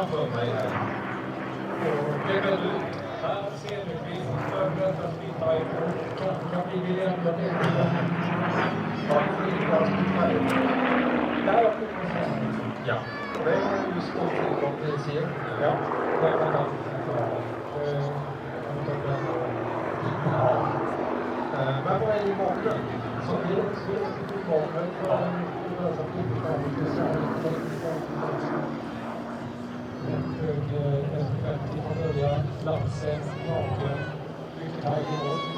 framför mig här. Och det är väl här ser vi förberedda Spitfire och kan vi lämna det till där har vi ja. Det är ju skått och det ser. Ja. Det är väl men vad är i bakgrund? Så det är också i bakgrund för en lösa hög P-51 från början, platsen, naken, mycket här i mål.